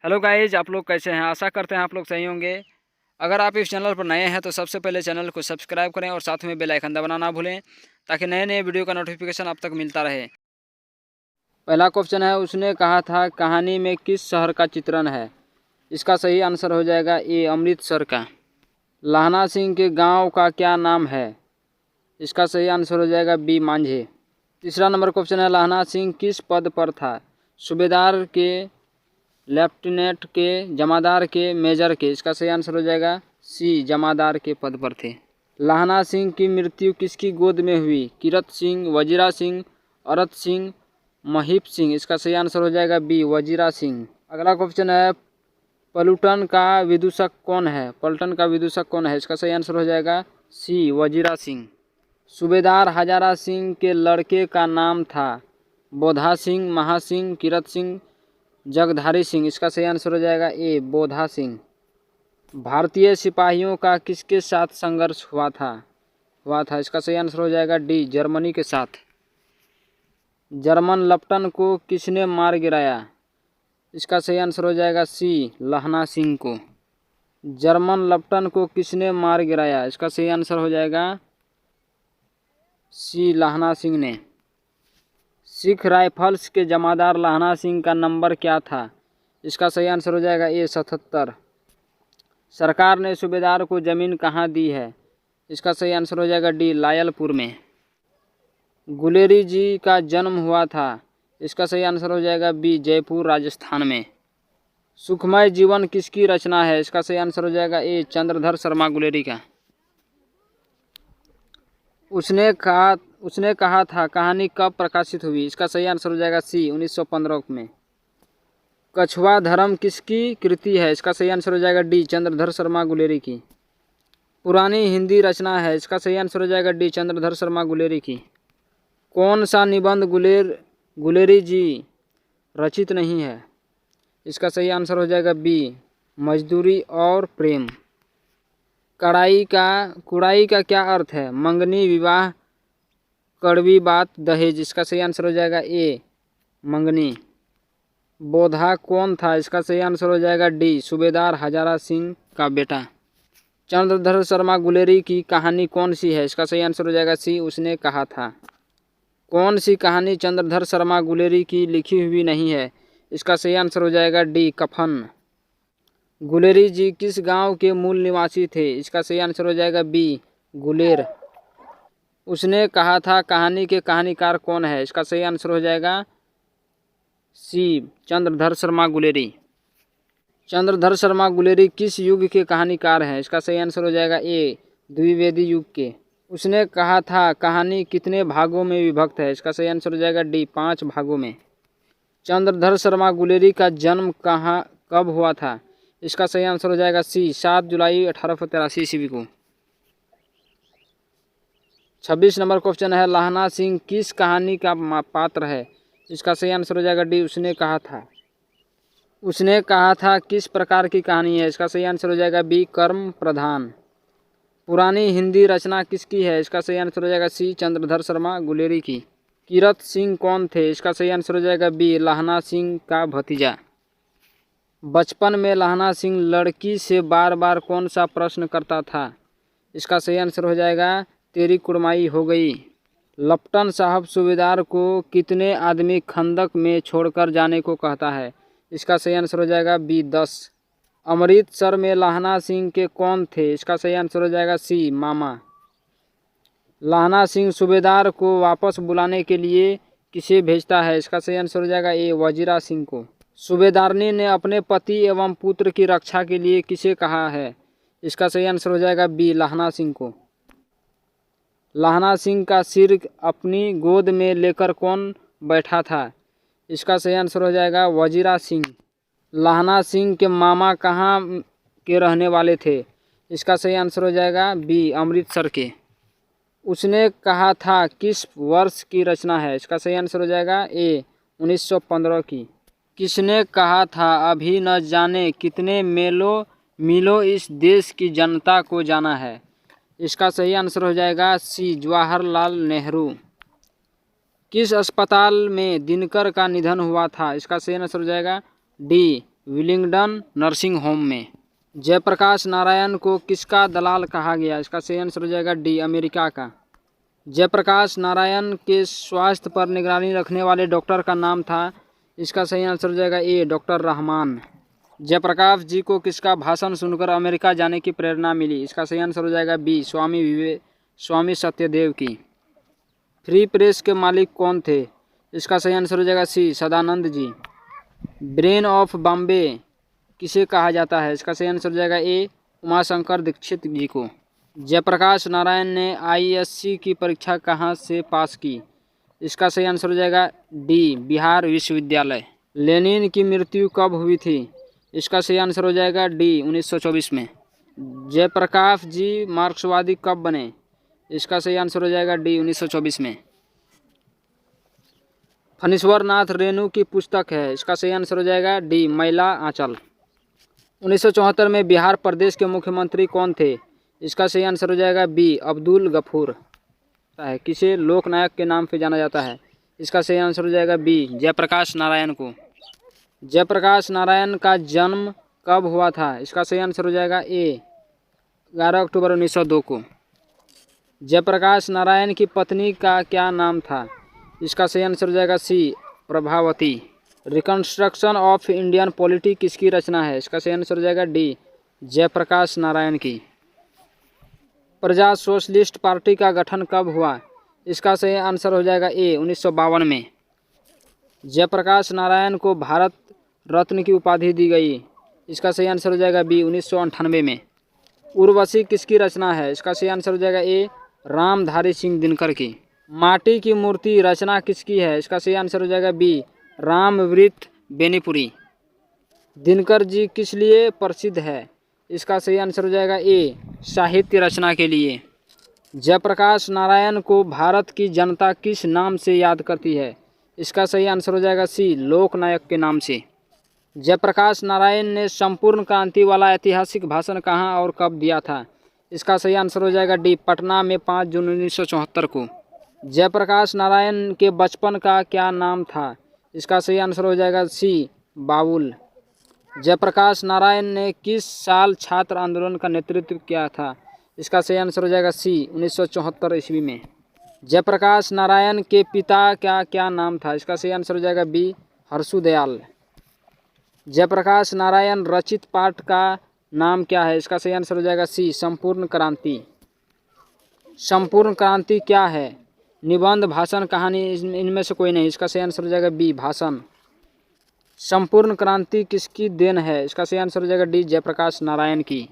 Hello guys, आप लोग कैसे हैं? आशा करते हैं आप लोग सही होंगे। अगर आप इस चैनल पर नए हैं तो सबसे पहले चैनल को सब्सक्राइब करें और साथ में बेल आइकन दबाना ना भूलें ताकि नए नए वीडियो का नोटिफिकेशन आप तक मिलता रहे। पहला क्वेश्चन है, उसने कहा था कहानी में किस शहर का चित्रण है? इसका सही आंसर हो जाएगा ए, अमृतसर का। लाहना सिंह के गाँव का क्या नाम है? इसका सही आंसर हो जाएगा बी, मांझे। तीसरा नंबर क्वेश्चन है, लाहना सिंह किस पद पर था? सूबेदार के, लेफ्टिनेंट के, जमादार के, मेजर के? इसका सही आंसर हो जाएगा सी, जमादार के पद पर थे। लाहना सिंह की मृत्यु किसकी गोद में हुई? कीरत सिंह, वजीरा सिंह, अरत सिंह, महीप सिंह? इसका सही आंसर हो जाएगा बी, वजीरा सिंह। अगला क्वेश्चन है, पलटन का विदूषक कौन है? पलटन का विदूषक कौन है? इसका सही आंसर हो जाएगा सी, वजीरा सिंह। सूबेदार हजारा सिंह के लड़के का नाम था? बोधा सिंह, महासिंह, कीरत सिंह, जगधारी सिंह? इसका सही आंसर हो जाएगा ए, बोधा सिंह। भारतीय सिपाहियों का किसके साथ संघर्ष हुआ था? इसका सही आंसर हो जाएगा डी, जर्मनी के साथ। जर्मन लपटन को किसने मार गिराया? इसका सही आंसर हो जाएगा सी, लाहना सिंह को। जर्मन लपटन को किसने मार गिराया? इसका सही आंसर हो जाएगा सी, लाहना सिंह ने। सिख राइफल्स के जमादार लाहना सिंह का नंबर क्या था? इसका सही आंसर हो जाएगा ए, 77। सरकार ने सूबेदार को ज़मीन कहाँ दी है? इसका सही आंसर हो जाएगा डी, लायलपुर में। गुलेरी जी का जन्म हुआ था? इसका सही आंसर हो जाएगा बी, जयपुर राजस्थान में। सुखमय जीवन किसकी रचना है? इसका सही आंसर हो जाएगा ए, चंद्रधर शर्मा गुलेरी का। उसने कहा था कहानी कब प्रकाशित हुई? इसका सही आंसर हो जाएगा सी, 1915 में। कछुआ धर्म किसकी कृति है? इसका सही आंसर हो जाएगा डी, चंद्रधर शर्मा गुलेरी की। पुरानी हिंदी रचना है? इसका सही आंसर हो जाएगा डी, चंद्रधर शर्मा गुलेरी की। कौन सा निबंध गुलेरी जी रचित नहीं है? इसका सही आंसर हो जाएगा बी, मजदूरी और प्रेम। कुड़ाई का क्या अर्थ है? मंगनी, विवाह, कड़वी बात, दहेज? इसका सही आंसर हो जाएगा ए, मंगनी। बोधा कौन था? इसका सही आंसर हो जाएगा डी, सूबेदार हजारा सिंह का बेटा। चंद्रधर शर्मा गुलेरी की कहानी कौन सी है? इसका सही आंसर हो जाएगा सी, उसने कहा था। कौन सी कहानी चंद्रधर शर्मा गुलेरी की लिखी हुई नहीं है? इसका सही आंसर हो जाएगा डी, कफन। गुलेरी जी किस गांव के मूल निवासी थे? इसका सही आंसर हो जाएगा बी, गुलेर। उसने कहा था कहानी के कहानीकार कौन है? इसका सही आंसर हो जाएगा सी, चंद्रधर शर्मा गुलेरी। चंद्रधर शर्मा गुलेरी किस युग के कहानीकार हैं? इसका सही आंसर हो जाएगा ए, द्विवेदी युग के। उसने कहा था कहानी कितने भागों में विभक्त है? इसका सही आंसर हो जाएगा डी, 5 भागों में। चंद्रधर शर्मा गुलेरी का जन्म कब हुआ था? इसका सही आंसर हो जाएगा सी, 7 जुलाई 1883 ईस्वी को। 26 नंबर क्वेश्चन है, लाहना सिंह किस कहानी का पात्र है? इसका सही आंसर हो जाएगा डी, उसने कहा था। उसने कहा था किस प्रकार की कहानी है? इसका सही आंसर हो जाएगा बी, कर्म प्रधान। पुरानी हिंदी रचना किसकी है? इसका सही आंसर हो जाएगा सी, चंद्रधर शर्मा गुलेरी की। कीरत सिंह कौन थे? इसका सही आंसर हो जाएगा बी, लाहना सिंह का भतीजा। बचपन में लाहना सिंह लड़की से बार बार कौन सा प्रश्न करता था? इसका सही आंसर हो जाएगा तेरी कुड़माई हो गई। लपटन साहब सूबेदार को कितने आदमी खंदक में छोड़कर जाने को कहता है? इसका सही आंसर हो जाएगा बी, 10। अमृतसर में लाहना सिंह के कौन थे? इसका सही आंसर हो जाएगा सी, मामा। लाहना सिंह सूबेदार को वापस बुलाने के लिए किसे भेजता है? इसका सही आंसर हो जाएगा ए, वजीरा सिंह को। सूबेदारनी ने अपने पति एवं पुत्र की रक्षा के लिए किसे कहा है? इसका सही आंसर हो जाएगा बी, लाहना सिंह को। लाहना सिंह का सिर अपनी गोद में लेकर कौन बैठा था? इसका सही आंसर हो जाएगा वजीरा सिंह। लाहना सिंह के मामा कहाँ के रहने वाले थे? इसका सही आंसर हो जाएगा बी, अमृतसर के। उसने कहा था किस वर्ष की रचना है? इसका सही आंसर हो जाएगा ए, 1915 की। किसने कहा था अभी न जाने कितने मीलों इस देश की जनता को जाना है? इसका सही आंसर हो जाएगा सी, जवाहरलाल नेहरू। किस अस्पताल में दिनकर का निधन हुआ था? इसका सही आंसर हो जाएगा डी, विलिंगडन नर्सिंग होम में। जयप्रकाश नारायण को किसका दलाल कहा गया? इसका सही आंसर हो जाएगा डी, अमेरिका का। जयप्रकाश नारायण के स्वास्थ्य पर निगरानी रखने वाले डॉक्टर का नाम था? इसका सही आंसर हो जाएगा ए, डॉक्टर रहमान। जयप्रकाश जी को किसका भाषण सुनकर अमेरिका जाने की प्रेरणा मिली? इसका सही आंसर हो जाएगा बी, स्वामी सत्यदेव की। फ्री प्रेस के मालिक कौन थे? इसका सही आंसर हो जाएगा सी, सदानंद जी। ब्रेन ऑफ बॉम्बे किसे कहा जाता है? इसका सही आंसर हो जाएगा ए, उमाशंकर दीक्षित जी को। जयप्रकाश नारायण ने आईएससी की परीक्षा कहाँ से पास की? इसका सही आंसर हो जाएगा डी, बिहार विश्वविद्यालय। लेनिन की मृत्यु कब हुई थी? इसका सही आंसर हो जाएगा डी, 1924 में। जयप्रकाश जी मार्क्सवादी कब बने? इसका सही आंसर हो जाएगा डी, 1924 में। फणीश्वर नाथ रेणु की पुस्तक है? इसका सही आंसर हो जाएगा डी, मैला आंचल। 1974 में बिहार प्रदेश के मुख्यमंत्री कौन थे? इसका सही आंसर हो जाएगा बी, अब्दुल गफूर। किसे लोकनायक के नाम से जाना जाता है? इसका सही आंसर हो जाएगा बी, जयप्रकाश नारायण को। जयप्रकाश नारायण का जन्म कब हुआ था? इसका सही आंसर हो जाएगा ए, 11 अक्टूबर 1902 को। जयप्रकाश नारायण की पत्नी का क्या नाम था? इसका सही आंसर हो जाएगा C, Prabhavati. Reconstruction of Indian polity किसकी रचना है? इसका सही आंसर हो जाएगा डी, जयप्रकाश नारायण की। प्रजा सोशलिस्ट पार्टी का गठन कब हुआ? इसका सही आंसर हो जाएगा ए, 1952 में। जयप्रकाश नारायण को भारत रत्न की उपाधि दी गई? इसका सही आंसर हो जाएगा बी, 1998 में। उर्वशी किसकी रचना है? इसका सही आंसर हो जाएगा ए, रामधारी सिंह दिनकर की। माटी की मूर्ति रचना किसकी है? इसका सही आंसर हो जाएगा बी, रामवृत बेनीपुरी। दिनकर जी किस लिए प्रसिद्ध है? इसका सही आंसर हो जाएगा ए, साहित्य रचना के लिए। जयप्रकाश नारायण को भारत की जनता किस नाम से याद करती है? इसका सही आंसर हो जाएगा सी, लोकनायक के नाम से। जयप्रकाश नारायण ने संपूर्ण क्रांति वाला ऐतिहासिक भाषण कहाँ और कब दिया था? इसका सही आंसर हो जाएगा डी, पटना में 5 जून 1974 को। जयप्रकाश नारायण के बचपन का क्या नाम था? इसका सही आंसर हो जाएगा सी, बाबुल। जयप्रकाश नारायण ने किस साल छात्र आंदोलन का नेतृत्व किया था? इसका सही आंसर हो जाएगा सी, 1974 ईस्वी में। जयप्रकाश नारायण के पिता का क्या नाम था? इसका सही आंसर हो जाएगा बी, हर्षुदयाल। जयप्रकाश नारायण रचित पाठ का नाम क्या है? इसका सही आंसर हो जाएगा सी, संपूर्ण क्रांति। संपूर्ण क्रांति क्या है? निबंध, भाषण, कहानी, इनमें से कोई नहीं। इसका सही आंसर हो जाएगा बी, भाषण। संपूर्ण क्रांति किसकी देन है? इसका सही आंसर हो जाएगा डी, जयप्रकाश नारायण की।